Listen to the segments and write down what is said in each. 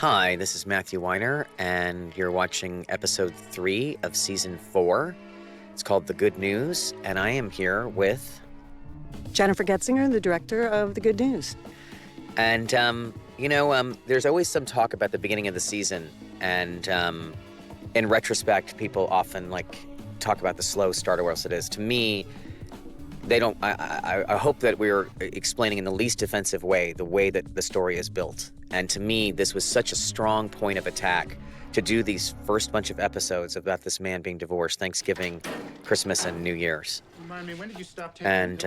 Hi, this is Matthew Weiner, and you're watching episode 3 of season 4. It's called The Good News, and I am here with... Jennifer Getzinger, the director of The Good News. And, there's always some talk about the beginning of the season, and in retrospect, people often, talk about the slow start or what else it is. To me, they don't... I hope that we're explaining in the least offensive way the way that the story is built. And to me, this was such a strong point of attack to do these first bunch of episodes about this man being divorced, Thanksgiving, Christmas, and New Year's. Remind me, when did you stop taking And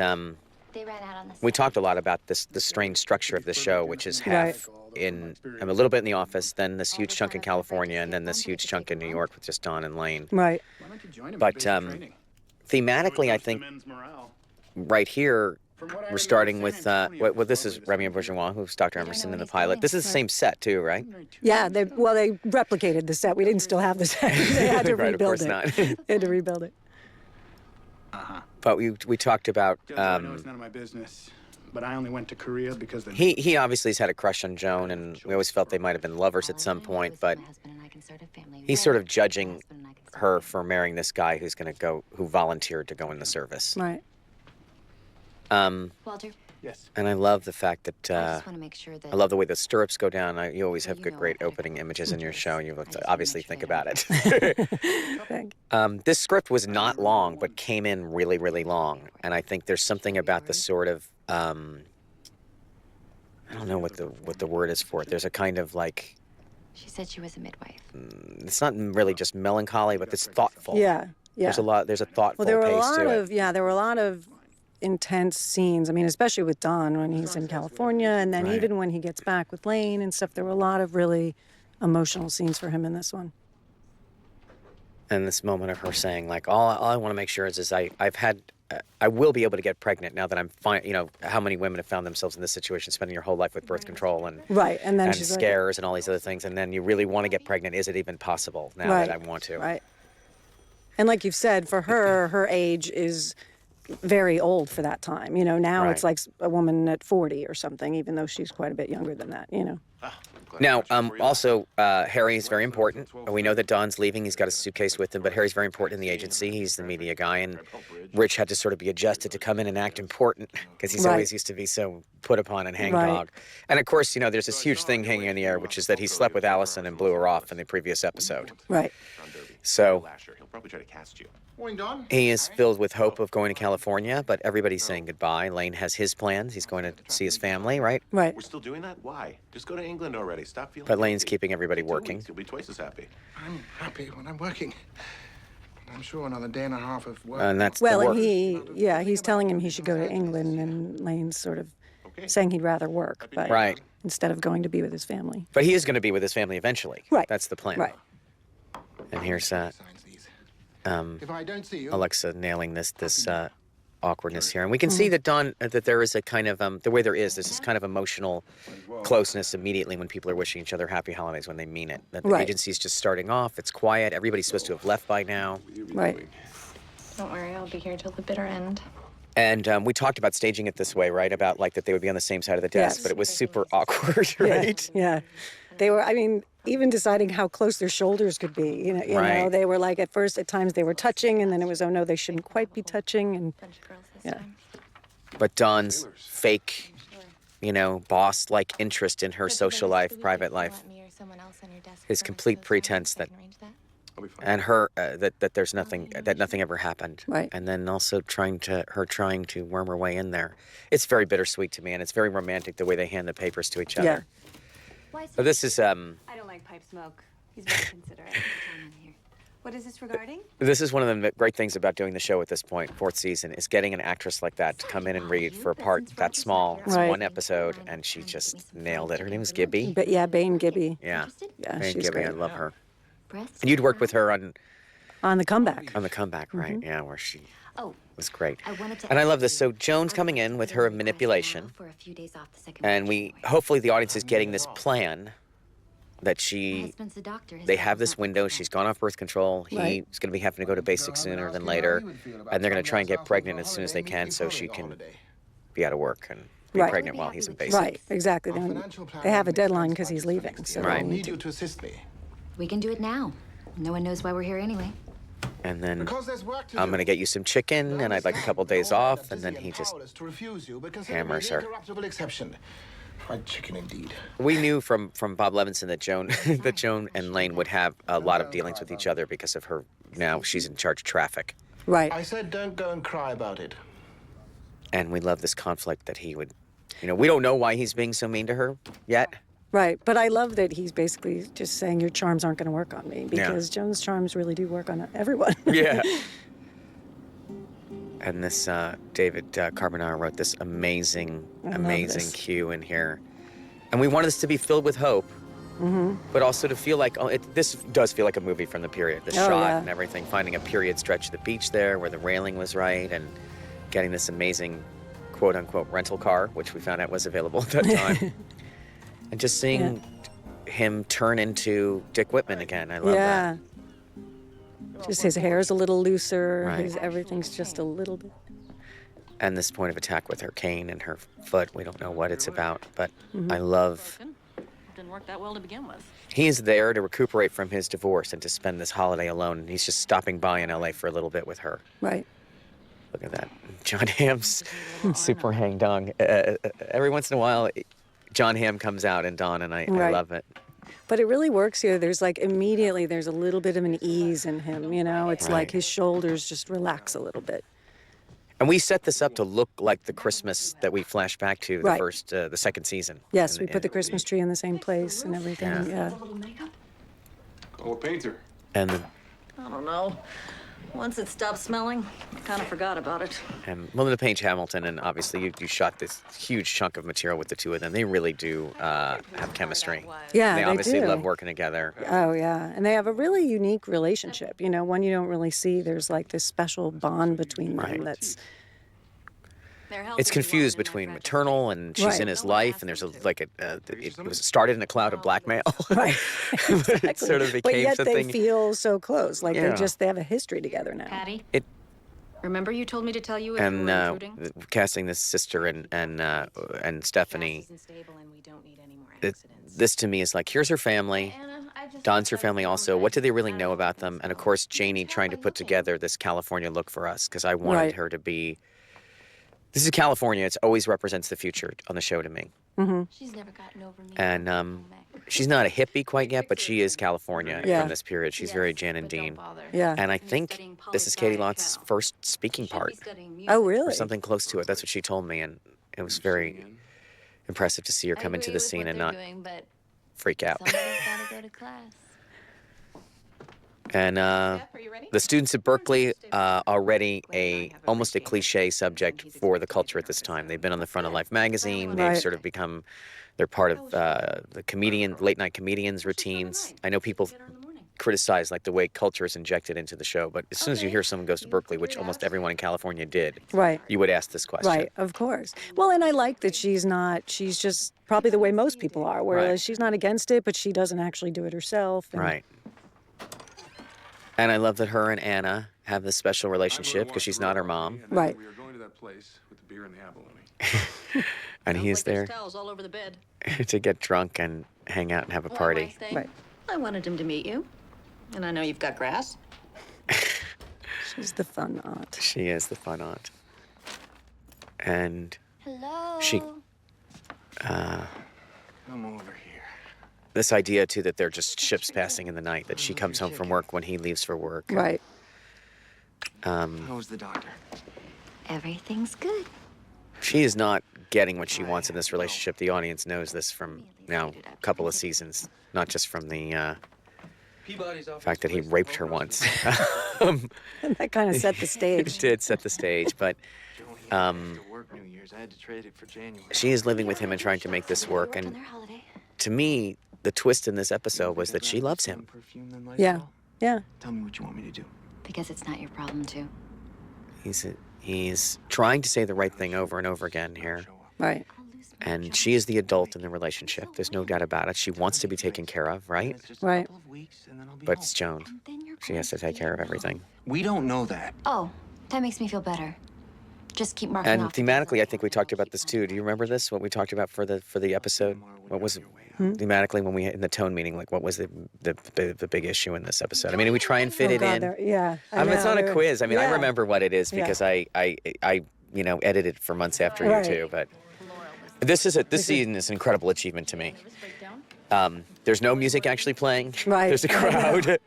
They ran out on the we talked a lot about the strange structure of the show, which is half in a little bit in the office, then this huge chunk in California, and then this huge chunk in New York with just Dawn and Lane. Right. Why don't you join him? But thematically, I think right here, we're starting with, this is Remy Bourgeois, who's Dr. Emerson in the pilot. This is the same set, too, right? Yeah, they replicated the set. We didn't still have the set. They had to Right, rebuild of course it. not. They had to rebuild it. But we talked about... I know it's none of my business, but I only went to Korea because He obviously has had a crush on Joan, and we always felt they might have been lovers at some point, but he's sort of judging her for marrying this guy who volunteered to go in the service. Right. Walter, Yes. And I love the fact I that, just want to make sure that I love the way the stirrups go down. You always have you good, know great what opening images in your show. You have to just wanna obviously make think sure about that it. Thank This script was not long, but came in really, really long. And I think there's something about the sort of, I don't know what the word is for it. There's a kind of she said she was a midwife. it's not really just melancholy, but it's thoughtful. Yeah, yeah. There's a thoughtful Well, there were a pace lot to of it. there were a lot of intense scenes. I mean, especially with Don when he's in California, and then Right. even when he gets back with Lane and stuff. There were a lot of really emotional scenes for him in this one. And this moment of her saying, all I want to make sure is I will be able to get pregnant now that I'm fine. How many women have found themselves in this situation, spending your whole life with birth control and Right, and then she's scares and all these other things, and then you really want to get pregnant. Is it even possible now that I want to? Right. And like you've said, for her, her age is very old for that time. Now it's Right. like a woman at 40 or something, even though she's quite a bit younger than that, Now, also, Harry is very important. We know that Don's leaving. He's got a suitcase with him, but Harry's very important in the agency. He's the media guy, and Rich had to sort of be adjusted to come in and act important because he's Right. always used to be so put upon and hangdog. Right. And of course, there's this huge thing hanging in the air, which is that he slept with Allison and blew her off in the previous episode. Right. So He'll probably try to cast you. Morning, Don. he is filled with hope of going to California, but everybody's saying goodbye. Lane has his plans. He's going to see his family, right? Right. We're still doing that? Why? Just go to England already. Stop feeling But Lane's guilty. keeping everybody In 2 working. weeks, You'll be twice as happy. I'm happy when I'm working. I'm sure another day and a half of work. And that's Well, the and work. he's telling him he should go to England, and Lane's sort of saying he'd rather work, but Right. instead of going to be with his family. But he is going to be with his family eventually. Right. That's the plan. Right. And here's Signs these. If I don't see you, Alexa nailing this awkwardness here, and we can see that that there is a kind of there's this kind of emotional closeness immediately when people are wishing each other happy holidays when they mean it. That the Right. agency's just starting off. It's quiet. Everybody's supposed to have left by now. Right. Don't worry, I'll be here till the bitter end. And we talked about staging it this way, right? About that they would be on the same side of the desk, Yes. but it was super awkward, right? Yeah. They were, even deciding how close their shoulders could be. You know, Right. they were at first, at times they were touching, and then it was, oh no, they shouldn't quite be touching. And Bunch of girls this Yeah. time. But Dawn's fake, boss-like interest in her social life, private life, his complete pretense that, and her that there's nothing, that nothing ever happened. Right. And then also trying to worm her way in there. It's very bittersweet to me, and it's very romantic the way they hand the papers to each other. So this is I don't like pipe smoke. He's very considerate. What is this regarding? This is one of the great things about doing the show at this point, 4th season, is getting an actress like that to come in and read for a part that small. It's Right. one episode, and she just nailed it. Her name is Gibby. But yeah, Bane Gibby. Yeah. Yeah, Jane she's Gibby, I great. love her. Breasts And you'd worked with her on On the comeback. the comeback, right? Yeah, where she Oh, was great. I wanted to And I ask love this. you, So Joan's are coming you in with her considering manipulation, for a few days off the second and week of January? hopefully the audience is getting this plan that My husband's a doctor. His they have son's this not window. pregnant. She's gone off birth control. Right. He's going to be having to go to basic sooner than later, and they're going to try and get pregnant as soon as they can so she can be out of work and be Right. pregnant while he's in basic. Right, exactly. Our They financial plan have a makes sense deadline by because he's this time leaving. next So year. they I Right. need need to- you to assist me. We can do it now. No one knows why we're here anyway. And then Because there's work to I'm do. going to get you some chicken, and I'd like a couple days off. And then he just to refuse you, but consider me hammers the her. incorruptible exception. Fried chicken indeed. We knew from Bob Levinson that Joan that Joan and Lane would have a lot of dealings with each other because of her. Now she's in charge of traffic, Right. I said don't go and cry about it. and we love this conflict that he would. We don't know why he's being so mean to her yet. Right. But I love that he's basically just saying your charms aren't going to work on me because Joan's charms really do work on everyone. Yeah. And this David Carbonaro wrote this amazing this. cue in here, and we wanted this to be filled with hope, but also to feel like this does feel like a movie from the period. The Oh, shot yeah. and everything, finding a period stretch of the beach there where the railing was right, and getting this amazing quote unquote rental car, which we found out was available at that time, and just seeing him turn into Dick Whitman again. I love that. Yeah. Just his hair is a little looser. Right. His everything's just a little bit. And this point of attack with her cane and her foot, we don't know what it's about, but Mm-hmm. I love. Didn't work that well to begin with. He is there to recuperate from his divorce and to spend this holiday alone. And he's just stopping by in LA for a little bit with her. Right. Look at that. John Hamm's super hang dong. Every once in a while, John Hamm comes out in Dawn, and I Right. love it. But it really works here. There's like immediately there's a little bit of an ease in him, It's like Right. his shoulders just relax a little bit. And we set this up to look like the Christmas that we flash back to Right. the second season. Yes, And- we put the Christmas tree in the same place and everything. Yeah. Yeah. Call a painter. And the, I don't know. Once it stopped smelling, I kind of forgot about it. and Melinda Page Hamilton, and obviously you shot this huge chunk of material with the two of them. They really do have chemistry. Yeah, They obviously do. love working together. Oh, yeah. And they have a really unique relationship, one you don't really see. There's like this special bond between them Right. that's. It's confused between maternal and she's Right. in his life, and there's it was started in a cloud of blackmail. Right. But it sort of But became yet they something. feel so close. Like Yeah. they have a history together now. Patty? It- Remember you told me to tell you if you And were intruding? casting this sister and Stephanie, Isn't stable and we don't need any more it, accidents. this to me is like, here's her family. Anna, I just Don's her thought family you were also. right. What do they really know I about don't them? think And of so. course, Janie She's trying to halfway put looking. together this California look for us because I wanted Right. her to be. This is California. It always represents the future on the show to me. She's never gotten over me. And she's not a hippie quite yet, but she is California Yeah. from this period. She's very Jan and Dean. Yeah. And I think this is Katie Lott's first speaking part, Oh, or really? something close to it. That's what she told me, and it was very impressive to see her come into the scene and not freak out. Somebody's gotta go to class. And the students at Berkeley already almost a cliche subject for the culture at this time. They've been on the front of Life magazine. They've Right. sort of become, they're part of the late night comedians routines. I know people criticize like the way culture is injected into the show, but as soon as you hear someone goes to Berkeley, which almost everyone in California did, Right. you would ask this question. Right, of course. Well, and I like that she's just probably the way most people are, whereas Right. she's not against it, but she doesn't actually do it herself. And Right. And I love that her and Anna have this special relationship because she's not her mom, Right. We were going to that place with the beer and the abalone. and Sounds he's like there's there towels all over the bed. to get drunk and hang out and have a party. Right. I wanted him to meet you. And I know you've got grass. She's the fun aunt. She is the fun aunt. And Hello. she, Come over here. this idea too that they're just ships passing in the night, that she comes home from work when he leaves for work. Right. How's the doctor? Everything's good. She is not getting what she wants in this relationship. The audience knows this from now a couple of seasons, not just from the fact that he raped her once. And that kind of set the It stage. did set the stage, but To work New Year's, I had to trade it for January. she is living with him and trying to make this work. On And their holiday. to me, the twist in this episode was that she loves him. Perfume than Lysol? Yeah. Yeah. Tell me what you want me to do. Because it's not your problem to. He's trying to say the right thing over and over again here. Right. And she is the adult in the relationship. There's no doubt about it. She wants to be taken care of, right? It's just a Right. couple of weeks, and then I'll be But home. it's Joan. Then you're She has to take care of everything. We don't know that. Oh, that makes me feel better. Just keep marking And off. the thematically, I deadline. think we talked about this too. Do you remember this? What we talked about for the episode? What was it thematically when we in the tone meeting? Like, what was the big issue in this episode? I mean, we try and fit Oh it God, in. yeah. I mean, it's not a They're- quiz. I mean, I yeah. remember what it is Yeah. because I edited for months after Right. you too. But this season is an incredible achievement to me. There's no music actually playing. Right. There's a crowd.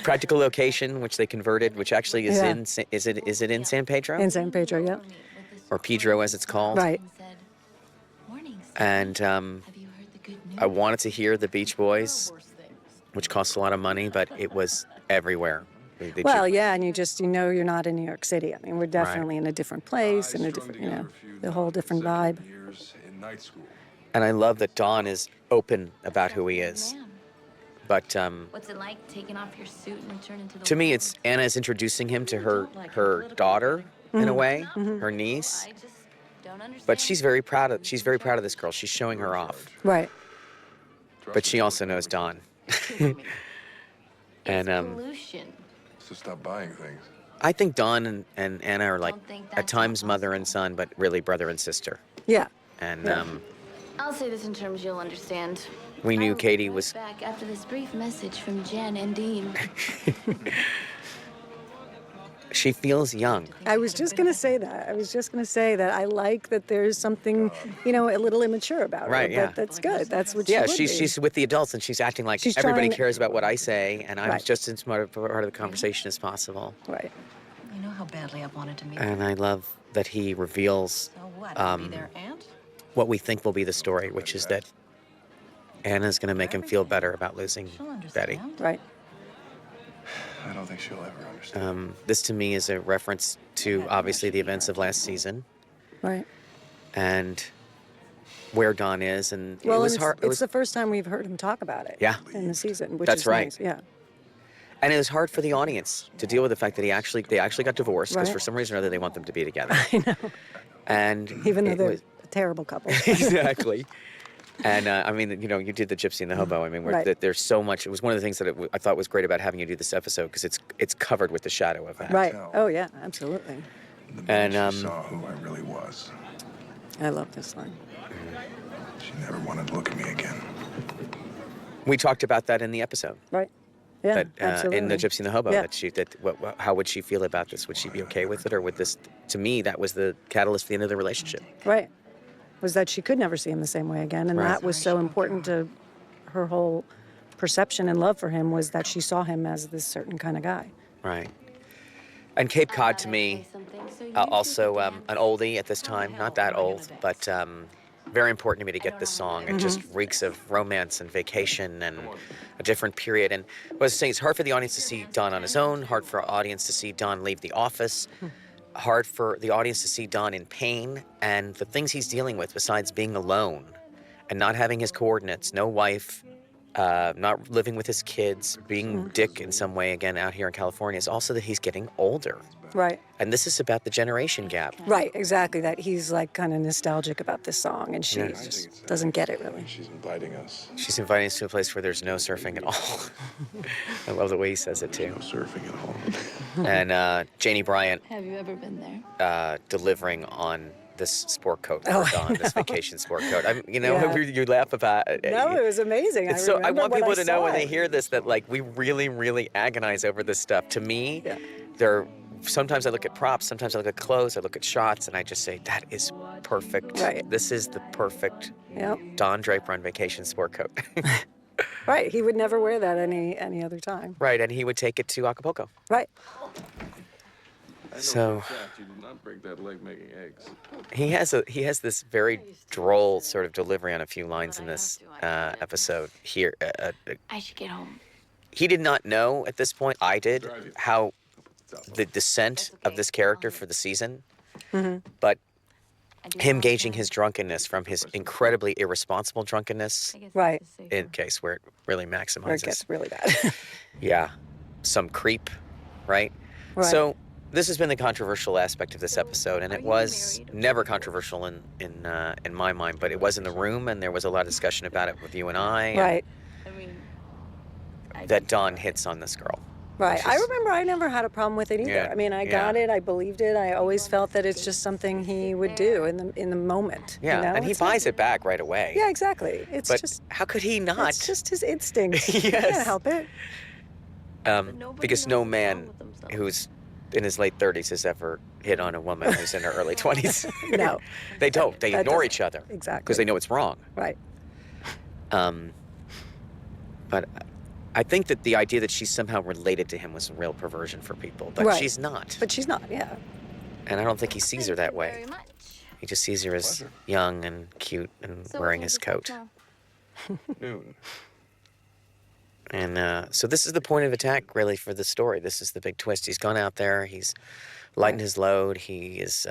Practical location, which they converted, which actually is Yeah. is it in San Pedro In San Pedro, yeah. or Pedro as it's called? Right. Morning. And Have you heard the good news? I wanted to hear the Beach Boys, which costs a lot of money, but it was everywhere. They Well, yeah, and you know you're not in New York City. I mean, we're definitely in a different place, I and a strung different, together a few the whole different vibe. non-consecutive years in night school. And I love that Don is open about who he is. Man, But what's it like taking off your suit and returning to the to me, world? it's Anna is introducing him to her daughter in a way, her niece. I just don't understand. But she's very proud of this girl. She's showing her off. Right. But she also knows Don. And pollution. So stop buying things. I think Don and Anna are like Don't think at that's times what mother and son, but really brother and sister. Yeah. And Yeah. I'll say this in terms you'll understand. we knew I will be Katie right was. back after this brief message from Jen and Dean. She feels young. I was just going to say that. I like that there's something, a little immature about her. Right, yeah. But that's good. That's what Yeah, she would be. she's with the adults and she's acting like She's everybody trying- cares about what I say, and I'm Right. just as part of the conversation as possible. Right. You know how badly I've wanted to meet you. And I love that he reveals So what? I'll be their aunt? what we think will be the story, which is that Anna's going to make him feel better about losing She'll Betty. understand. Right. I don't think she'll ever understand. This to me is a reference to obviously the events of last season Right. and where Don is, and Well, it was and hard. it's the first time we've heard him talk about it. Yeah. In the season, which That's is right. nice. Yeah. And it was hard for the audience to deal with the fact that they actually got divorced because Right. for some reason or other they want them to be together. I know. And Even though it they're was- a terrible couple. exactly. And I mean, you did the Gypsy and the Hobo. I mean, Right. that there's so much. It was one of the things that I thought was great about having you do this episode because it's covered with the shadow of that. Right. Oh yeah, absolutely. The And, minute she saw who I really was, I love this line. she never wanted to look at me again. We talked about that in the episode. Right. Yeah. That absolutely. in the Gypsy and the Hobo, Yeah. how would she feel about this? Would she be okay with it, or would this? To me, that was the catalyst for the end of the relationship. Right. Was that she could never see him the same way again, and Right. that was so important to her whole perception and love for him was that she saw him as this certain kind of guy. Right. And Cape Cod to me, also an oldie at this time, not that old, but very important to me to get this song. It just reeks of romance and vacation and a different period. And what I was saying, it's hard for the audience to see Don on his own, hard for our audience to see Don leave the office, hard for the audience to see Don in pain and the things he's dealing with besides being alone and not having his coordinates, no wife, not living with his kids, being Dick in some way again out here in California, is also that he's getting older. Right. And this is about the generation gap. Right. Exactly. That he's like kind of nostalgic about this song, and she Yeah. just doesn't get it really. She's inviting us. She's inviting us to a place where there's no surfing at all. I love the way he says it too. No surfing at all. And Janie Bryant Have you ever been there? delivering on this sport coat Oh, for I Don, this know. vacation sport coat. Yeah. You laugh about it. No, it was amazing. It's so I want people to know when they hear. hear this that like we really, really agonize over this stuff. To me, Yeah. sometimes I look at props, sometimes I look at clothes, I look at shots, and I just say that is perfect. Right. This is the perfect Yep. Don Draper on vacation sport coat. Right. He would never wear that any other time. Right, and he would take it to Acapulco. Right. So You did not break that leg making eggs. he has this very droll sort of delivery on a few lines in this episode here. I should get home. He did not know at this point, I did, how the descent of this character for the season, but I do him have gauging time. his drunkenness from his incredibly irresponsible drunkenness, I guess Right. that's the safe in one. case where it really Where it maximizes. gets really bad. Yeah, some creep, right? Right. So this has been the controversial aspect of this episode, and it was never controversial in my mind, but it was in the room, and there was a lot of discussion about it with you and I. and Right. I mean, that Don hits on this girl. Right. I She's- remember I never had a problem with it either. Yeah, I mean, I yeah. got it. I believed it. I always felt that it's just something he would do in the moment. Yeah, you know? and he It's not- buys it back right away. Yeah, exactly. It's But just how could he not? it's just his instinct. He Yes. can't help it. Because no man who's in his late 30s has ever hit on a woman who's in her early 20s. No. They don't. They That ignore doesn't- each other. Exactly. Because they know it's wrong. Right. But I think that the idea that she's somehow related to him was a real perversion for people. But Right. she's not. But she's not. Yeah. And I don't think he sees her that way. Very much. He just sees her as young and cute and So what wearing time his is it coat. now? Noon. And so this is the point of attack, really, for the story. This is the big twist. He's gone out there. He's lightened his load. He is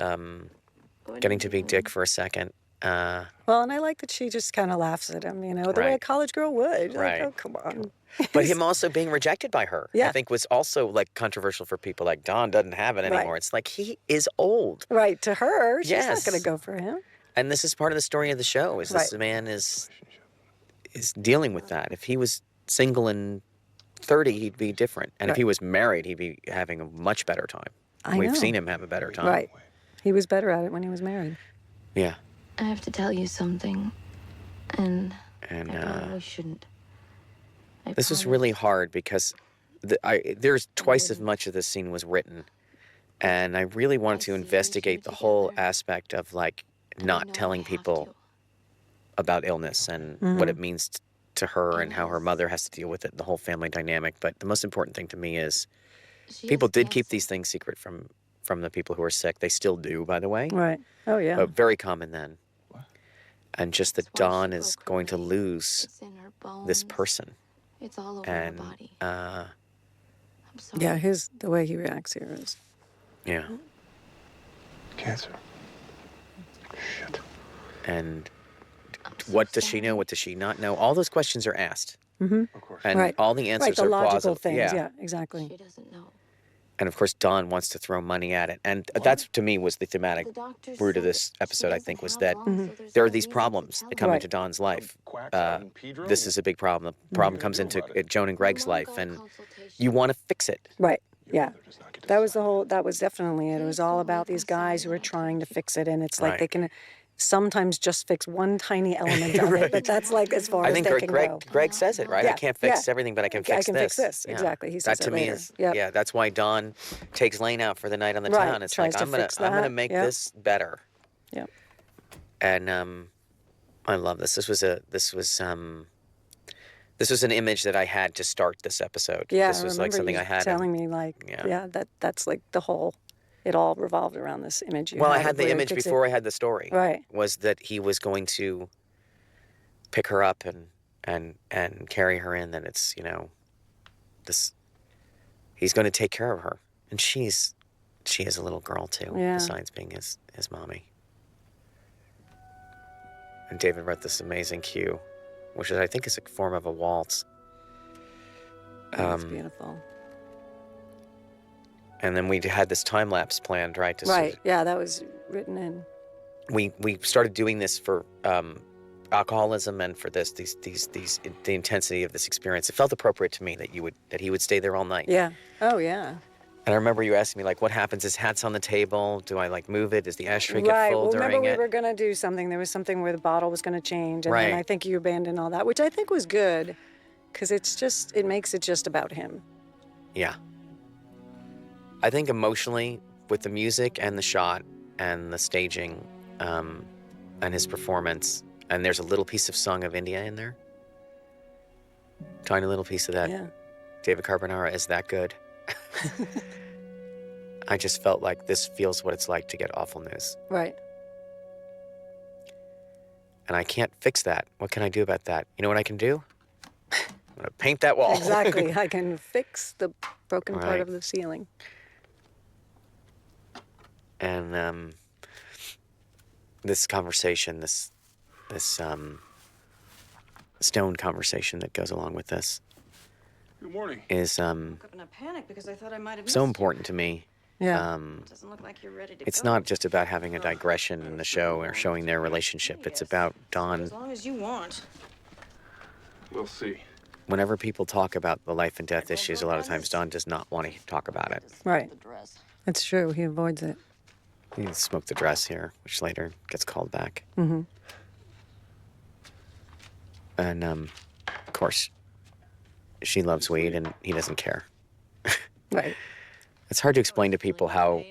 getting to be Dick for a second. Well, and I like that she just kind of laughs at him, the way a Right. college girl would. Right. Like, oh, come on. But him also being rejected by her, I Yeah. think, was also like controversial for people. Like Don doesn't have it anymore. Right. It's like he is old, Right. To her, she's Yes. not going to go for him. and this is part of the story of the show. Is this Right. man is dealing with that? If he was single and 30, he'd be different, and if Right. he was married, he'd be having a much better time. I We've know. seen him have a better time. Right. He was better at it when he was married. Yeah. I have to tell you something, and And I probably shouldn't. I this was promise. really hard because there's twice as much of this scene was written, and I really wanted to investigate the whole aspect of like And I not know telling I have people to. about illness and what it means to her and how her mother has to deal with it, the whole family dynamic. But the most important thing to me is She people has did keep cancer. these things secret from the people who are sick. They still do, by the way, Right. Oh, yeah. but very common then. And just that That's why she Dawn is broke her going to leg. lose It's in her bones. this person. It's all over And her body. uh, I'm sorry. Yeah, the way he reacts here is. yeah. Cancer. Shit. And I'm so what does she sorry. know? What does she not know? All those questions are asked, Of course. and Right. all the Right, answers the are logical plausible. things. Yeah. Yeah, exactly. She doesn't know. And of course, Dawn wants to throw money at it, and that's to me was the thematic The doctor root of said this she episode. I doesn't think was have that lungs, so there's there are no these reason to problems tell that come her. into Dawn's life. Quacks out in Pedro? This is a big problem. The problem comes do into about it? Joan and Greg's Mom life, got a and consultation. you want to fix it. Right. Yeah. Mother does not get to That was decide. that was definitely it. It was all about these guys who are trying to fix it, and it's like they can sometimes just fix one tiny element of it, but that's like as far I as think they Greg, can Greg, go. Greg says it, right? I Yeah, can't fix yeah. everything, but I can I fix can this. fix this. Yeah. Exactly. He That says to it me later. is, Yep. yeah, that's why Dawn takes Lane out for the night on the Right, town. It's tries like, to I'm gonna fix I'm gonna that. make Yep. this better. Yep. And I love this. This was an image that I had to start this episode. Yeah, This I was remember like something you I had. telling me like, Yeah. that's like the whole. It all revolved around this image. You Well, I had had the where image it's before I had the story. Right. Was that he was going to pick her up and carry her in. That it's this. He's going to take care of her, and she is a little girl too. Yeah. Besides being his mommy. And David wrote this amazing cue, which I think is a form of a waltz. That's beautiful. And then we had this time lapse planned, right? Right. Yeah, that was written in. We started doing this for alcoholism and for the intensity of this experience. It felt appropriate to me that he would stay there all night. Yeah. Oh, yeah. And I remember you asking me like, what happens? His hat's on the table. Do I like move it? Does the ashtray get Right. full Well, during remember we it? were gonna do something. There was something where the bottle was gonna change, and then Right. I think you abandoned all that, which I think was good, because it makes it just about him. Yeah. I think emotionally, with the music and the shot and the staging, and his performance, and there's a little piece of Song of India in there. Tiny little piece of that. Yeah. David Carbonara is that good. I just felt like this feels what it's like to get awful news. Right. And I can't fix that. What can I do about that? You know what I can do? I'm going to paint that wall. Exactly. I can fix the broken part Right. of the ceiling. And this conversation, this stone conversation that goes along with this Good morning. is Woke up in a panic because I thought I might have missed so you. important to me. Yeah. Doesn't look like you're ready to It's go. not just about having a digression in the show or showing their relationship. It's about Dawn. As long as you want. We'll see. whenever people talk about the life and death issues, a lot of times Don does not want to talk about it. Right. That's true. He avoids it. He smoked the dress here, which later gets called back. Mm-hmm. And, of course, she loves weed and he doesn't care. Right. It's hard to explain to people how,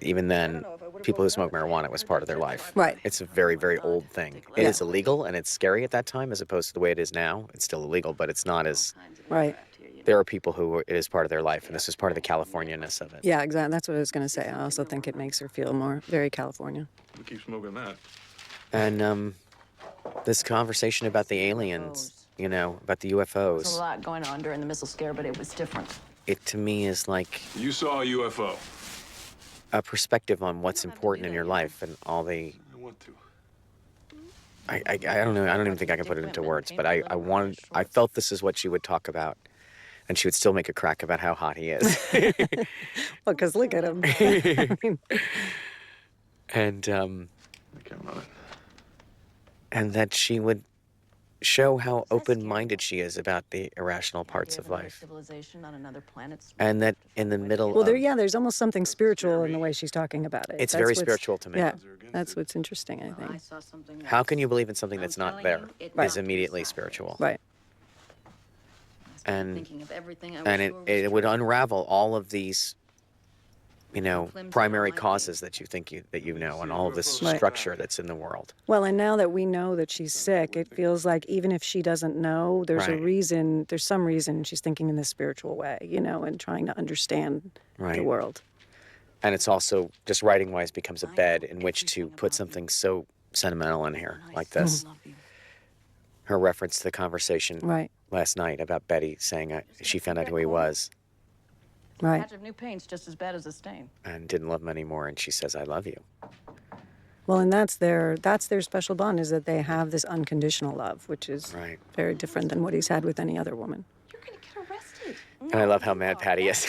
even then, people who smoke marijuana was part of their life. Right. It's a very, very old thing. It is illegal and it's scary at that time as opposed to the way it is now. It's still illegal, but it's not as... Right. There are people who it is part of their life, and this is part of the California-ness of it. Yeah, exactly. That's what I was going to say. I also think it makes her feel more very California. We keep smoking that. And this conversation about the aliens, you know, about the There's a UFOs, lot going on during the missile scare, but it was different. it to me is like You saw a UFO. a perspective on what's important in your life and all the... I want to. I don't know. I don't even think I can put it into words, but I felt this is what she would talk about. And she would still make a crack about how hot he is. Well, because look at him. I mean, And I count on it. and that she would show how open-minded she is about the irrational parts of life. Civilization on another planet. And that in the middle well, of... there's almost something spiritual in the way she's talking about it. It's That's very what's- spiritual to me. Yeah, that's what's interesting, I I think. saw something. How can you believe in something that's not there? Right. Is immediately spiritual. Right. And Thinking of everything I was and sure was it would true. unravel all of these, you know, primary causes that you think that you know, and all of this Right. structure that's in the world. Well, and now that we know that she's sick, it feels like even if she doesn't know, there's a Right. reason, there's some reason she's thinking in this spiritual way, you know, and trying to understand the Right. world. And it's also just writing-wise becomes a bed in which to put something so sentimental in here like this. Her reference to the conversation Right, last night about Betty saying she found out who he was right. Patch of new paint's just as bad as a stain. and didn't love him anymore, and she says, "I love you." Well, and that's their special bond, is that they have this unconditional love, which is Right. very different than what he's had with any other woman. You're gonna get arrested. And I love how mad Patty is.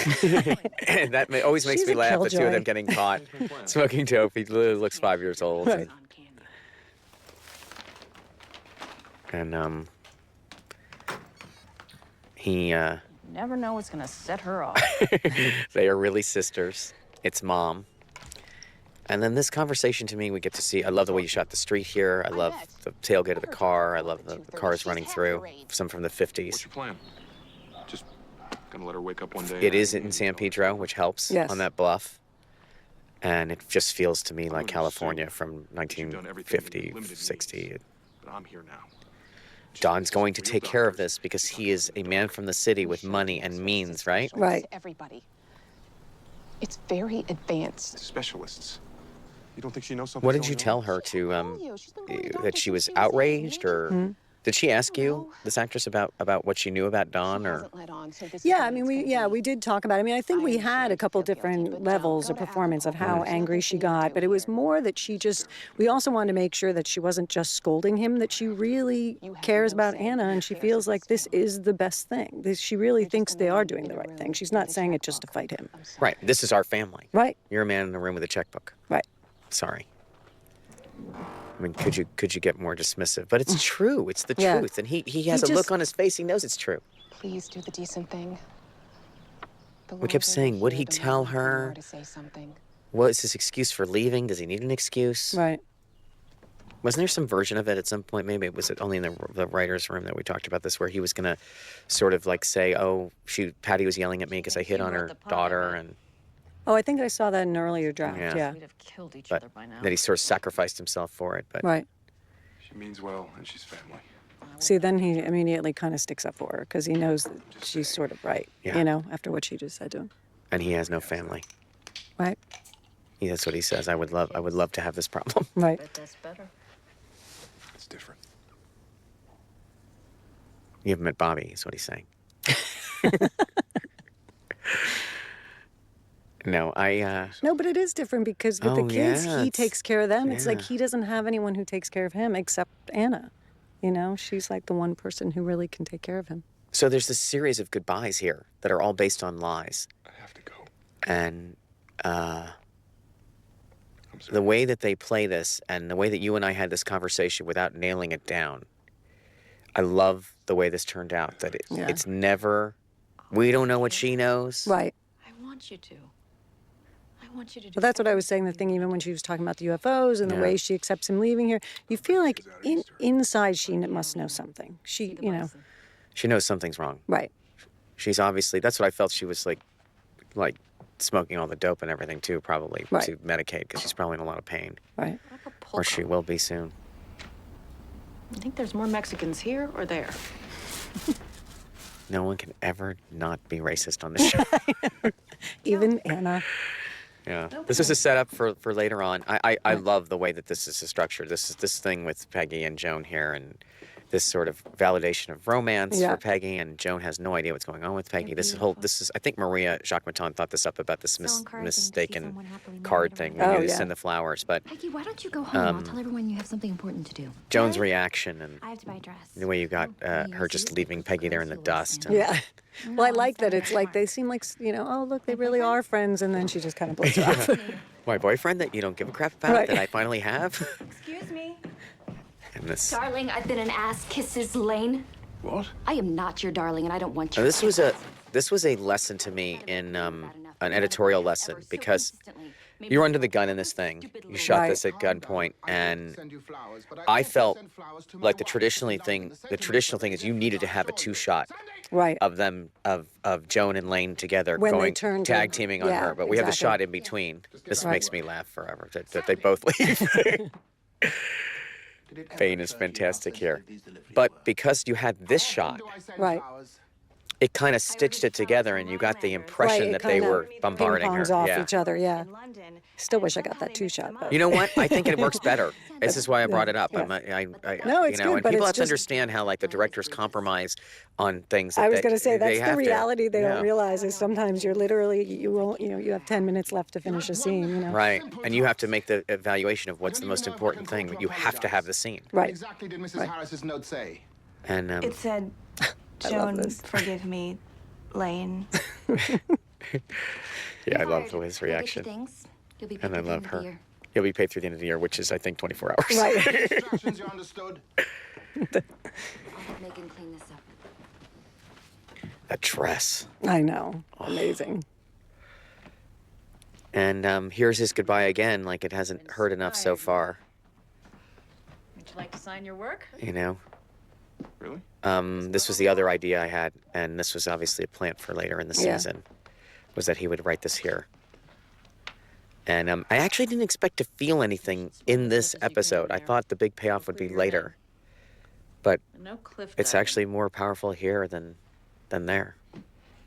And that always makes She's me a laugh, the two of killjoy. them getting caught smoking dope. He literally looks 5 years old. Right. And he, Never know what's gonna set her off. they are really sisters. It's Mom. And then this conversation to me, we get to see, I love the way you shot the street here. I love the tailgate of the car. I love the cars running through, some from the 50s. What's your plan? Just gonna let her wake up one day. It is in San Pedro, which helps Yes. on that bluff. And it just feels to me like wouldn't California assume from that you've done everything 1950, limited 60. means. But I'm here now. Don's going to take care of this because he is a man from the city with money and means, right? Right. Everybody. It's very advanced. Specialists. You don't think she knows something? What did you tell her to that she was outraged, or did she ask you, this actress, about what she knew about Don, or Yeah, I mean, we did talk about it. I mean, I think we had a couple different levels of performance of how angry she got, but it was more that we also wanted to make sure that she wasn't just scolding him, that she really cares about Anna and she feels like this is the best thing. She really thinks they are doing the right thing. She's not saying it just to fight him. right? This is our family. Right, You're a man in a room with a checkbook. right. Sorry. I mean, could you get more dismissive? But it's true. It's the Yeah. truth, and he has a look on his face. He knows it's true. Please do the decent thing. We kept saying, would he tell her? To say something. What is his excuse for leaving? Does he need an excuse? Right. Wasn't there some version of it at some point? Maybe it was only in the writer's room that we talked about this, where he was going to sort of like say, oh, Patty was yelling at me because I hit on her daughter, and Oh, I think I saw that in an earlier draft, Yeah. yeah. We'd have killed each but other by now. that he sort of sacrificed himself for it. But Right. She means well, and she's family. See, then he immediately kind of sticks up for her because he knows that she's sort of right, Yeah. you know, after what she just said to him. and he has no family. Right, That's what he says. I would love to have this problem. right. Bet that's better. It's different. You haven't met Bobby, is what he's saying. No, No, but it is different because with the Oh, kids, yeah, he it's- takes care of them. It's like yeah. he doesn't have anyone who takes care of him except Anna. You know, she's like the one person who really can take care of him. so there's this series of goodbyes here that are all based on lies. I have to go. And I'm sorry. the way that they play this and the way that you and I had this conversation without nailing it down, I love the way this turned out. That Yeah. it's never. We don't know what she knows. Right. I want you to. I want you to do Well, that's what I was saying. The thing, even when she was talking about the UFOs and the Yeah. way she accepts him leaving here, you feel like inside she must know something. She, She knows something's wrong. right. She's obviously. That's what I felt. She was like smoking all the dope and everything too, probably Right. to medicate because she's probably in a lot of pain, Right. or she will be soon. You think there's more Mexicans here or there? No one can ever not be racist on this show. Even Anna. Yeah, this is a setup for later on. I love the way that this is structured. This thing with Peggy and Joan here, and this sort of validation of romance Yeah. for Peggy, and Joan has no idea what's going on with Peggy. This is I think Maria Jacquemin thought this up about this mistaken card thing. We Oh, need to yeah. send the flowers, but Peggy, why don't you go home? I'll tell everyone you have something important to do. Joan's reaction and I have to buy a dress. the way you got her just leaving Peggy there in the dust. And, Yeah. Well, I like that. It's like they seem like, oh, look, they really are friends. And then she just kind of blows it off. My boyfriend that you don't give a crap about Right. that I finally have. Excuse me. And this. Darling, I've been an ass kisses lane. What? I am not your darling, and I don't want Now, you. this was a lesson to me in an editorial lesson because you were under the gun in this thing. You shot Right. this at gunpoint, and I felt like the traditional thing is you needed to have a two-shot Right. of them of Joan and Lane together When they going turned tag to- teaming on yeah, her, but we have the exactly. shot in between. This Right. makes me laugh forever that they both leave. Fane is fantastic here, but because you had this shot, Right. it kind of stitched it together, and you got the impression Right, it that they kinda were bombarding her. ping-pongs off Yeah. each other, yeah. In London. Still wish I got that two-shot, but You know what? I think it works better. This is why I brought it up. Yeah. No, it's you know, good, and but people it's have to just- understand how like the directors compromise on things. That I was they- going to say they that's the have to. reality they Yeah. don't realize is sometimes you're literally you won't you have 10 minutes left to finish a scene. Right, and you have to make the evaluation of what's the most important thing. But you have to have the scene. What Right. exactly did Mrs. Harris's note say? And It said, I love Joan, this. forgive me, Lane. yeah, I love his reaction, Things. You'll be and I paid at the love end of the her. year. He'll be paid through the end of the year, which is I think 24 hours. Right. Instructions, you understood? I'll have Megan clean this up. A dress. I know. Amazing. And here's his goodbye again. Like it hasn't hurt enough so far. Would you like to sign your work? You know. Really? This was the other idea I had, and this was obviously a plant for later in the Yeah. season, was that he would write this here. And I actually didn't expect to feel anything in this episode. I thought the big payoff would be later, but No cliff it's diving. actually more powerful here than there.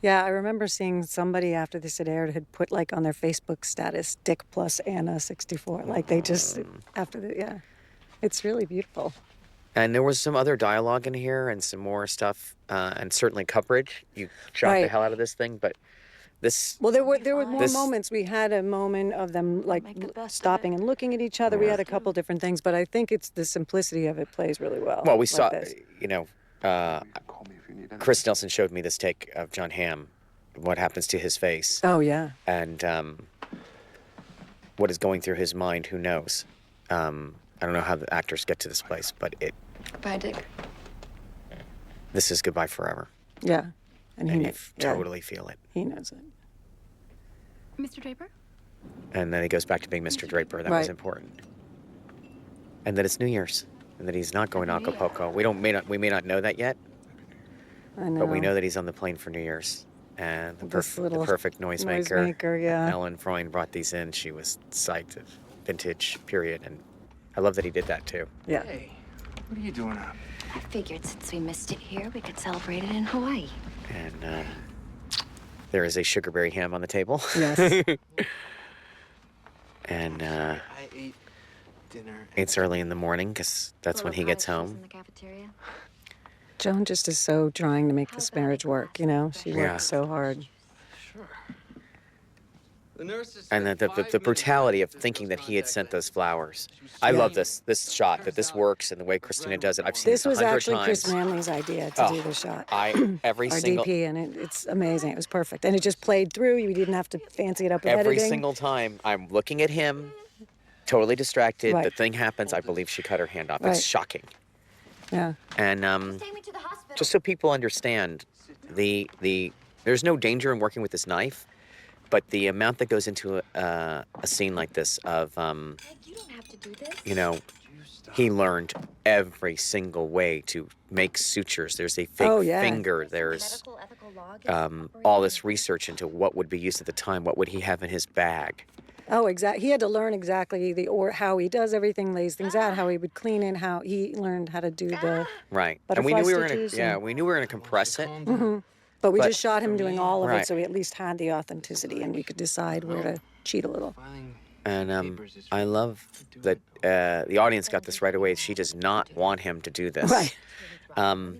Yeah, I remember seeing somebody after this had aired had put like on their Facebook status Dick plus Anna 64. Like they just after the yeah. It's really beautiful. And there was some other dialogue in here and some more stuff, and certainly coverage. You shot the Right. hell out of this thing, but this Well, there were more This- moments. We had a moment of them like Make the best of stopping it. and looking at each other. We had a couple different things, but I think it's the simplicity of it plays really well. well, we like saw, this. you know, Call me if you need anything. Chris Nelson showed me this take of John Hamm, what happens to his face. Oh yeah. And what is going through his mind, who knows? I don't know how the actors get to this place, but Bye, Dick. this is goodbye forever. Yeah. And And he you totally feel it. he knows it. Mr. Draper? And then he goes back to being Mr. Draper. That was Right. important. And that it's New Year's, and that he's not going to Acapulco. We may not know that yet, I know. but we know that he's on the plane for New Year's. And the This little perfect noisemaker. noisemaker, yeah. Ellen Freund brought these in. She was psyched. Vintage period, and I love that he did that too. Yeah. Hey, what are you doing up? I figured since we missed it here, we could celebrate it in Hawaii. And there is a sugarberry ham on the table. Yes. And I ate dinner. it's early in the morning because that's when he gets In home. the cafeteria. Joan just is so trying to make this marriage work, you know? She Yeah. works so hard. Sure. The nurses And said the 5 brutality of minutes thinking that to he had contact sent those Lane. flowers. I love this shot, that this works and the way Christina does it. I've seen This was 100 actually times. Chris Manley's idea to Oh, do the shot. Every Our single DP, and it's amazing. It was perfect. And it just played through. You didn't have to fancy it up with every editing. single time I'm looking at him, totally distracted. Right. The thing happens. I believe she cut her hand off. Right. It's shocking. Yeah. And Take me to the hospital. just so people understand, there's no danger in working with this knife, but the amount that goes into a scene like this of, you know, he learned every single way to make sutures. There's a fake finger. There's all this research into what would be used at the time. What would he have in his bag? Oh, exactly. He had to learn exactly how he does everything, lays things out, how he would clean it, how he learned how to do the right. And we knew we were gonna compress it. But we just shot him doing all of it, so we at least had the authenticity, and we could decide where to cheat a little. And I love that the audience got this right away. She does not want him to do this. Right.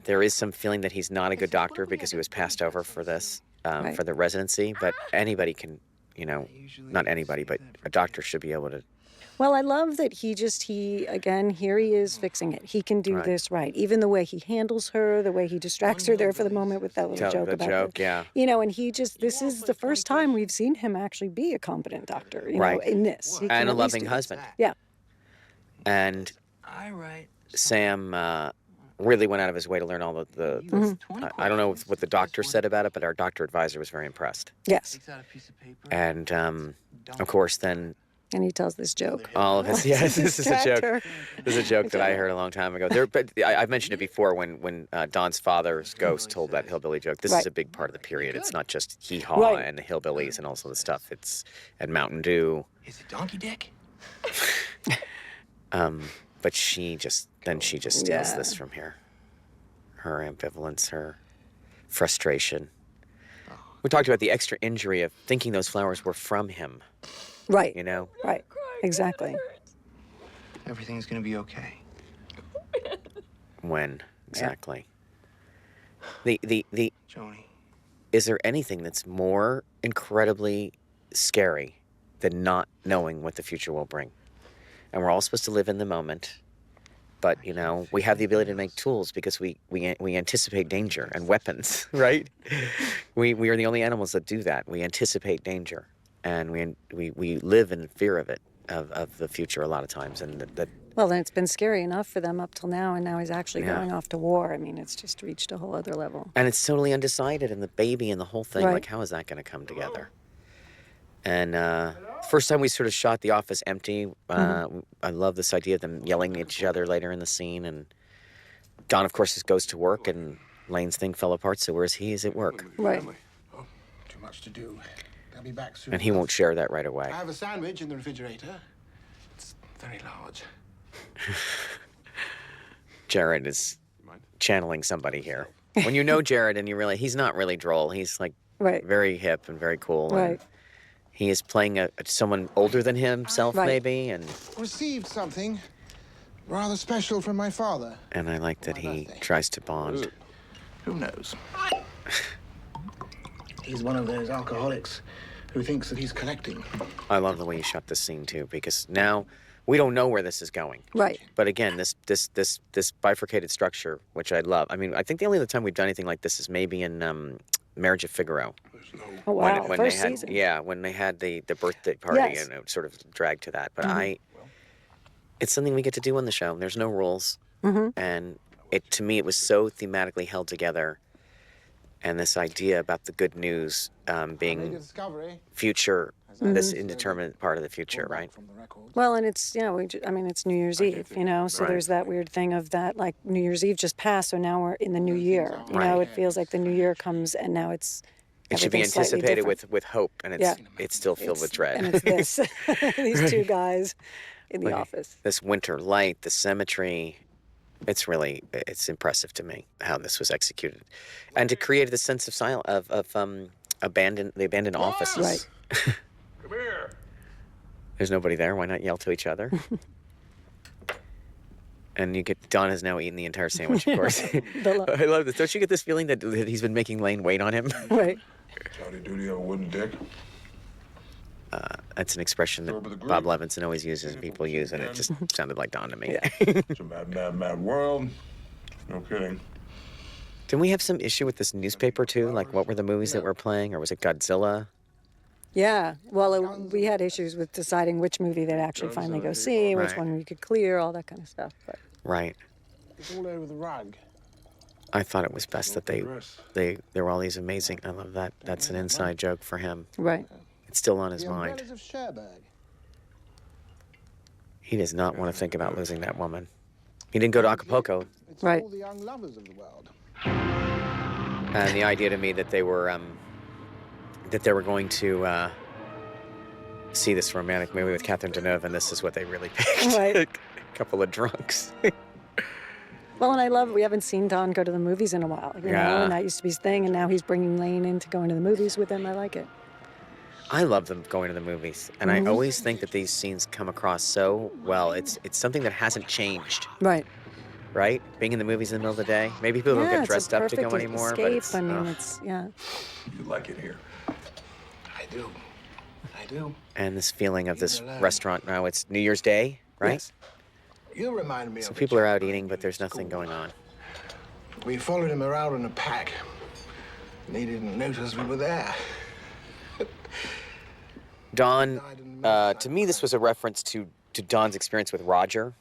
There is some feeling that he's not a good doctor because he was passed over for this, for the residency. But anybody can, not anybody, but a doctor should be able to. Well, I love that again, here he is fixing it. He can do this right. Even the way he handles her, the way he distracts her there for the moment with that little joke about it. Yeah. And this is the first time we've seen him actually be a competent doctor, in this. And a loving husband. Yeah. And Sam really went out of his way to learn all the I don't know what the doctor said about it, but our doctor advisor was very impressed. Yes. And, of course, then... And he tells this joke. All of his, this is a joke. This is a joke that I heard a long time ago. But I've mentioned it before when Don's father's ghost told that hillbilly joke. This is a big part of the period. It's not just hee-haw and the hillbillies and also the stuff. It's and Mountain Dew. Is it Donkey Dick? But she just steals this from here. Her ambivalence, her frustration. We talked about the extra injury of thinking those flowers were from him. Right. Right. Exactly. Everything's gonna be okay. When exactly? The Joni. Is there anything that's more incredibly scary than not knowing what the future will bring? And we're all supposed to live in the moment, but we have the ability to make tools because we anticipate danger and weapons, right? We are the only animals that do that. We anticipate danger. And we live in fear of it, of the future a lot of times. And well, then it's been scary enough for them up till now, and now he's actually going off to war. I mean, it's just reached a whole other level. And it's totally undecided, and the baby and the whole thing, like, how is that going to come together? And first time we sort of shot the office empty, I love this idea of them yelling at each other later in the scene. And Don, of course, goes to work, and Lane's thing fell apart, so where's he? He's at work. Right. Oh, too much to do. I'll be back soon. And he won't share that right away. I have a sandwich in the refrigerator. It's very large. Jared is channeling somebody here. When you know Jared and you realize he's not really droll, he's like very hip and very cool. Right. And he is playing someone older than himself, maybe, and received something rather special from my father. And I like that he tries to bond. Who knows? He's one of those alcoholics who thinks that he's collecting. I love the way you shot this scene too, because now we don't know where this is going. Right. But again, this bifurcated structure, which I love. I mean, I think the only other time we've done anything like this is maybe in Marriage of Figaro. Oh wow! When First they had, season. Yeah, when they had the birthday party, Yes. and it sort of dragged to that. But it's something we get to do on the show. There's no rules, and to me, it was so thematically held together. And this idea about the good news being future, this indeterminate part of the future, right? Well, and it's it's New Year's Eve, so there's that weird thing of that, like New Year's Eve just passed, so now we're in the new year. It feels like the new year comes, and now it should be anticipated with hope, and it's still filled with dread. And it's this these two guys in the office. This winter light, the symmetry. It's impressive to me how this was executed, and to create the sense of silence of the abandoned offices. Right. Come here. There's nobody there. Why not yell to each other? And Don has now eaten the entire sandwich, of course. I love this. Don't you get this feeling that he's been making Lane wait on him? Right. Howdy doody have a wooden dick. That's an expression that Bob Levinson always uses and people use, and it just sounded like Don to me. Yeah. It's a mad world. No kidding. Didn't we have some issue with this newspaper, too? Like, what were the movies that were playing? Or was it Godzilla? Yeah. Well, we had issues with deciding which movie they'd actually finally go see, which one we could clear, all that kind of stuff. But. Right. It's all over the rug. I thought it was best that there were all these amazing. I love that. That's an inside joke for him. Right. It's still on his mind. He does not want to think about losing that woman. He didn't go to Acapulco. Right. And the idea to me that they were going to see this romantic movie with Catherine Deneuve, and this is what they really picked. Right. A couple of drunks. Well, and I love, we haven't seen Don go to the movies in a while, you know, and that used to be his thing, and now he's bringing Lane into going to the movies with him. I like it. I love them going to the movies, and I always think that these scenes come across so well. It's something that hasn't changed. Right. Right? Being in the movies in the middle of the day. Maybe people don't get dressed up to go anymore, escape. but it's, I mean, it's, You like it here? I do. I do. And this feeling of this restaurant now, it's New Year's Day, right? Yes. You remind me So of people are out eating, but there's nothing going on. We followed him around in a pack, and he didn't notice we were there. Don, to me, this was a reference to Don's experience with Roger,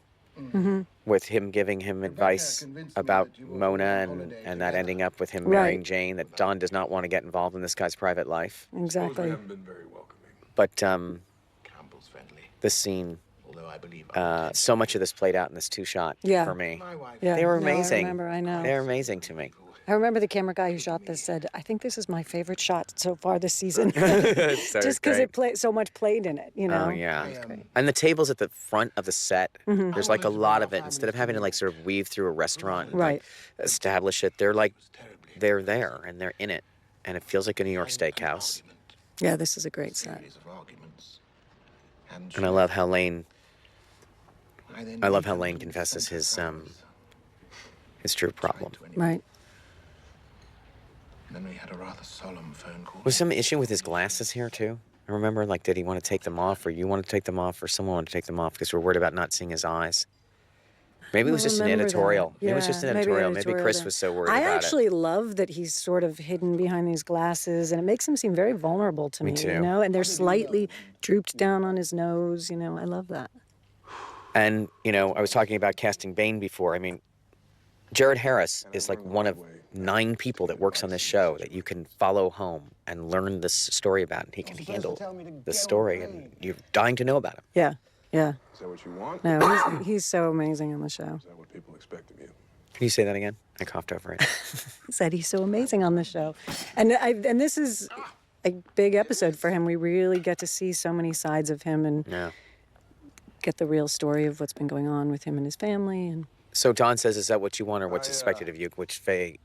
with him giving him advice about Mona and that ending up with him marrying Jane, that Don does not want to get involved in this guy's private life. Exactly. haven't been very welcoming. But Campbell's friendly, this scene, although I believe so much of this played out in this two-shot for me. my wife. Yeah. They were No, amazing. I know. They're amazing to me. I remember the camera guy who shot this said, I think this is my favorite shot so far this season. So Just because great. so much played in it, you know? Oh, yeah. And the tables at the front of the set, there's like a lot of it. Instead of having to like sort of weave through a restaurant and like, establish it, they're there and they're in it. And it feels like a New York steakhouse. Yeah, this is a great set. And I love how Lane confesses his true problem. Right. And then we had a rather solemn phone call. Was some issue with his glasses here too? I remember, like, did he want to take them off, or you want to take them off, or someone wanted to take them off because we're worried about not seeing his eyes? Maybe it was just an editorial. Maybe it was just an editorial. Maybe Chris was so worried about it. I actually love that he's sort of hidden behind these glasses, and it makes him seem very vulnerable to me. Me too. You know, and they're slightly drooped down on his nose. You know, I love that. And, you know, I was talking about casting Bane before. I mean, Jared Harris is like one of 9 people that works on this show that you can follow home and learn this story about, and he can handle this story, and you're dying to know about him. Yeah, yeah. Is that what you want? No, he's so amazing on the show. Is that what people expect of you? Can you say that again? I coughed over it. He said he's so amazing on the show, and this is a big episode for him. We really get to see so many sides of him and get the real story of what's been going on with him and his family. And So Don says, is that what you want or what's expected of you, which Faye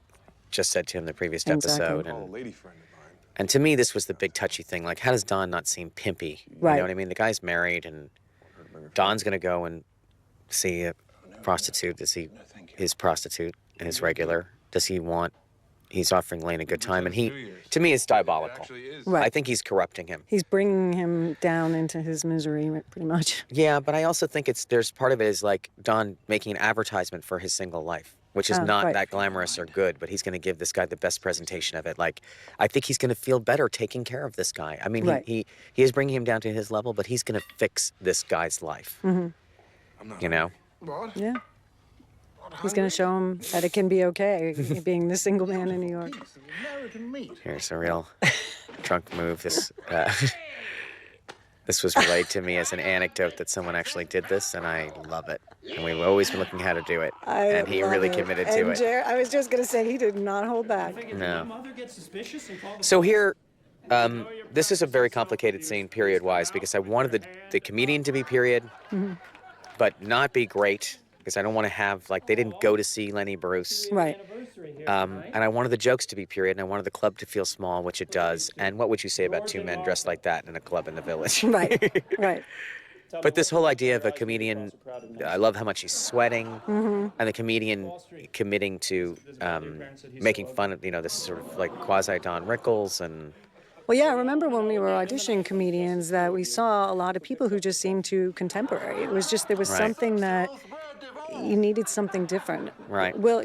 just said to him in the previous episode. Oh, a And, lady friend of mine. and to me, this was the big touchy thing. Like, how does Don not seem pimpy? You Right. know what I mean? The guy's married, and Don's going to go and see a prostitute. Does he, his prostitute and his regular, does he want, he's offering Lane a good time. And he, to me, is diabolical. Right. I think he's corrupting him. he's bringing him down into his misery, pretty much. Yeah, but I also think there's part of it is like Don making an advertisement for his single life, which is not right. that glamorous or good, but he's going to give this guy the best presentation of it. Like, I think he's going to feel better taking care of this guy. I mean, Right. he is bringing him down to his level, but he's going to fix this guy's life. I'm not You know? What? Yeah. He's going to show him that it can be okay being the single man in New York. Piece of American meat. Here's a real drunk move. This was relayed to me as an anecdote that someone actually did this, and I love it. And we've always been looking how to do it, and he love really it. committed And to it. I was just going to say, he did not hold back. No. So here, this is a very complicated scene period-wise because I wanted the comedian to be period, but not be great because I don't want to have, like, they didn't go to see Lenny Bruce. Right. And I wanted the jokes to be period, and I wanted the club to feel small, which it does. And what would you say about 2 men dressed like that in a club in the village? Right. Right. But this whole idea of a comedian, I love how much he's sweating, and the comedian committing to making fun of, this sort of like quasi-Don Rickles and... Well, yeah, I remember when we were auditioning comedians that we saw a lot of people who just seemed too contemporary. It was just, there was Right. something that you needed something different. Right. Will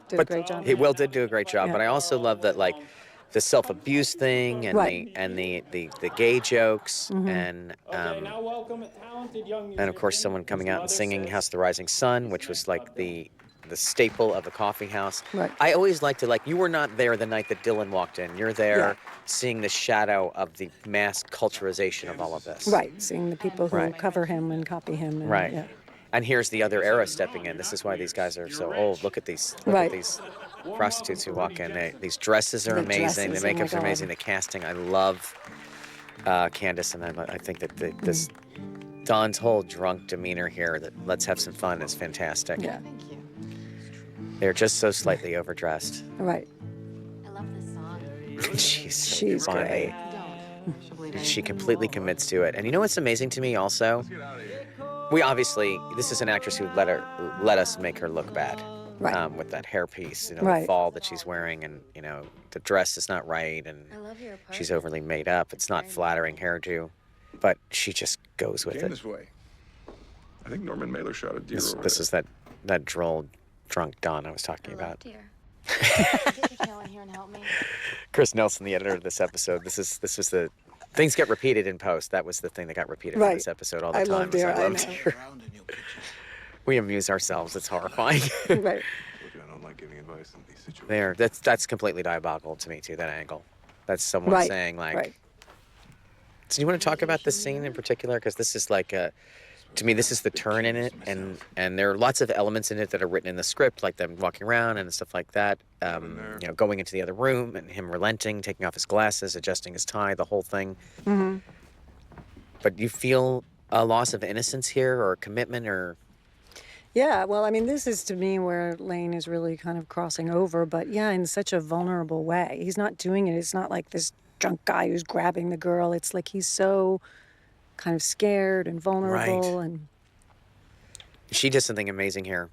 did a great job. Will did do a great job, Yeah. but I also love that, like, the self-abuse thing and Right. the gay jokes and now welcome a talented young of course someone coming out and singing House of the Rising Sun, which was like the the staple of a coffee house. Right. I always like to, like, you were not there the night that Dylan walked in. You're there Yeah. seeing the shadow of the mass culturalization of all of this. Right, seeing the people who Right. cover him and copy him. And, Right. Yeah. And here's the other era stepping in. This is why these guys are so old. Look at these. Look Right. at these prostitutes who walk in. These dresses are The amazing. dresses, The oh my makeup's are God. amazing. The casting, I love Candace, and I think that this Don's whole drunk demeanor here, that let's have some fun, is fantastic. Yeah. They're just so slightly overdressed. Right. I love this song. She's so She's funny. great. She completely commits to it. And you know what's amazing to me also? We obviously, this is an actress who let us make her look bad. Right. With that hairpiece, the Right. fall that she's wearing, and the dress is not right, and I love your apartment. she's overly made up. It's not flattering hairdo, but she just goes with Came it. this way. I think Norman Mailer shot a deer over This there. is that droll, drunk Don I was talking about. Dear. Get your tail in here and help me. Chris Nelson, the editor of this episode. This was the things get repeated in post. That was the thing that got repeated in Right. this episode all the I time. love is Deer, I love know. Deer. We amuse ourselves. It's horrifying. Right. Told you I don't like giving advice in these situations. There, that's completely diabolical to me too. That angle. That's someone Right. saying like. Right. So you want to talk about this scene in particular? Because this is like to me, this is the turn in it, and there are lots of elements in it that are written in the script, like them walking around and stuff like that. Going into the other room and him relenting, taking off his glasses, adjusting his tie, the whole thing. Mm-hmm. But you feel a loss of innocence here, or commitment, or Yeah, well, I mean, this is to me where Lane is really kind of crossing over, but yeah, in such a vulnerable way. He's not doing it. It's not like this drunk guy who's grabbing the girl. It's like he's so kind of scared and vulnerable. Right. And she does something amazing here,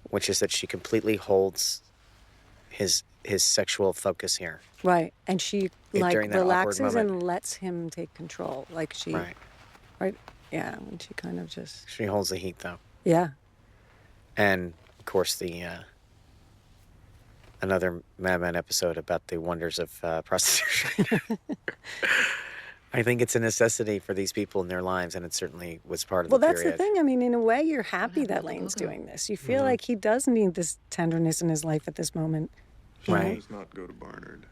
which is that she completely holds his sexual focus here. right. And she like during that awkward relaxes moment. and lets him take control. Like she, Right. right? Yeah, and she kind of just, She holds the heat though. yeah. And of course, the another Mad Men episode about the wonders of prostitution. I think it's a necessity for these people in their lives, and it certainly was part of Well, the that's period. the thing. I mean, in a way, you're happy that Lane's doing this. You feel like he does need this tenderness in his life at this moment. you know? Right. Does not go to Barnard.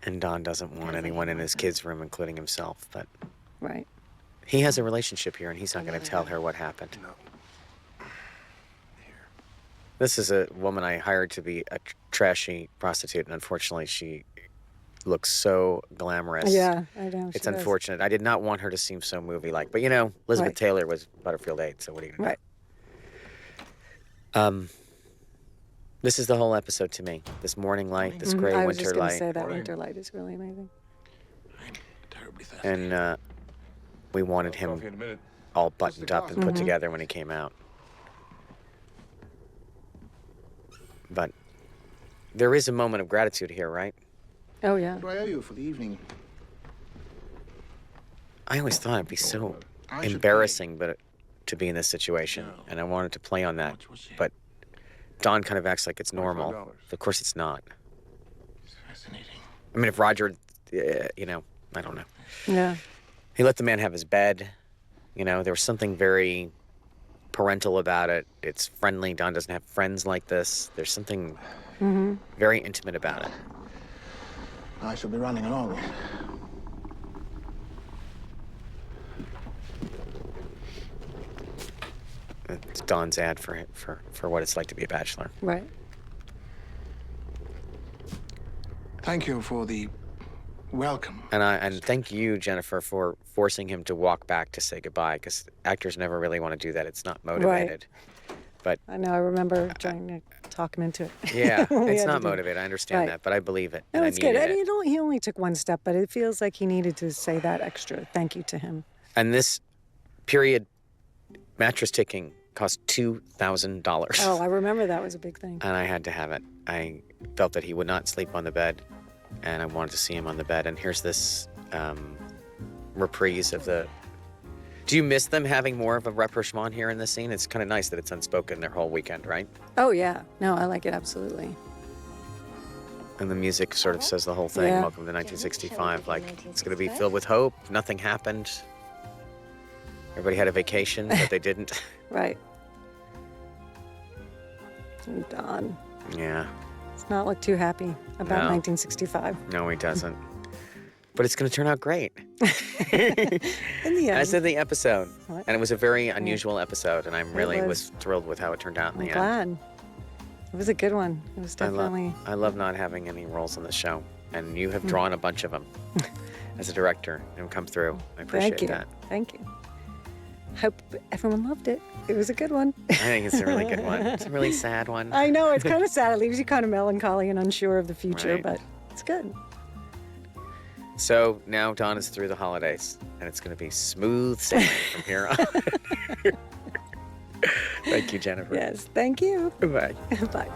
And Don doesn't want anyone in his kids' room, including himself. But Right. he has a relationship here, and he's not going to tell her what happened. No. This is a woman I hired to be a trashy prostitute, and unfortunately, she looks so glamorous. Yeah, I know. It's she does. unfortunate. I did not want her to seem so movie-like, but Elizabeth Right. Taylor was Butterfield 8, so what are you gonna Right. do? This is the whole episode to me. This morning light, this gray I was winter just going to light, say that winter light is really amazing. Terribly thirsty. and we wanted Coffee him in a minute. all buttoned up and put Mm-hmm. together when he came out. But there is a moment of gratitude here, right? Oh, yeah. What do I owe you for the evening? I always thought it'd be so I should embarrassing, but to be in this situation, and I wanted to play on that. But Don kind of acts like it's normal. $25. Of course, it's not. Fascinating. I mean, if Roger, I don't know. Yeah. He let the man have his bed. There was something very parental about it. It's friendly. Don doesn't have friends like this. There's something very intimate about it. I shall be running along. It's Don's ad for what it's like to be a bachelor. Right. Thank you for the welcome. And thank you, Jennifer, for forcing him to walk back to say goodbye, because actors never really want to do that. It's not motivated. But I know. I remember trying to talk him into it. yeah, when we it's had to not do it. motivated. I understand Right. that, but I believe it. No, and it's I good. needed And it. he only took one step, but it feels like he needed to say that extra thank you to him. And this period mattress ticking cost $2,000. Oh, I remember that was a big thing. And I had to have it. I felt that he would not sleep on the bed, and I wanted to see him on the bed. And here's this reprise of the... Do you miss them having more of a rapprochement here in this scene? It's kind of nice that it's unspoken their whole weekend, right? Oh, yeah. No, I like it absolutely. And the music sort of says the whole thing. Yeah. Welcome to 1965. Like, it's going to be filled with hope. Nothing happened. Everybody had a vacation, but they didn't. Right. Don. Yeah. Does not look too happy about No. 1965. No, he doesn't. But it's going to turn out great. In the end. As did the episode. What? And it was a very unusual episode, and I really was. was thrilled with how it turned out in I'm the end. glad. It was a good one. It was definitely. I love not having any roles on the show, and you have drawn a bunch of them as a director and come through. I appreciate Thank you. that. Thank you. Hope everyone loved it. It was a good one. I think it's a really good one. It's a really sad one. I know, it's kind of sad. It leaves you kind of melancholy and unsure of the future, Right. but it's good. So now Dawn is through the holidays, and it's going to be smooth sailing from here on. Thank you, Jennifer. Yes, thank you. Bye. Bye.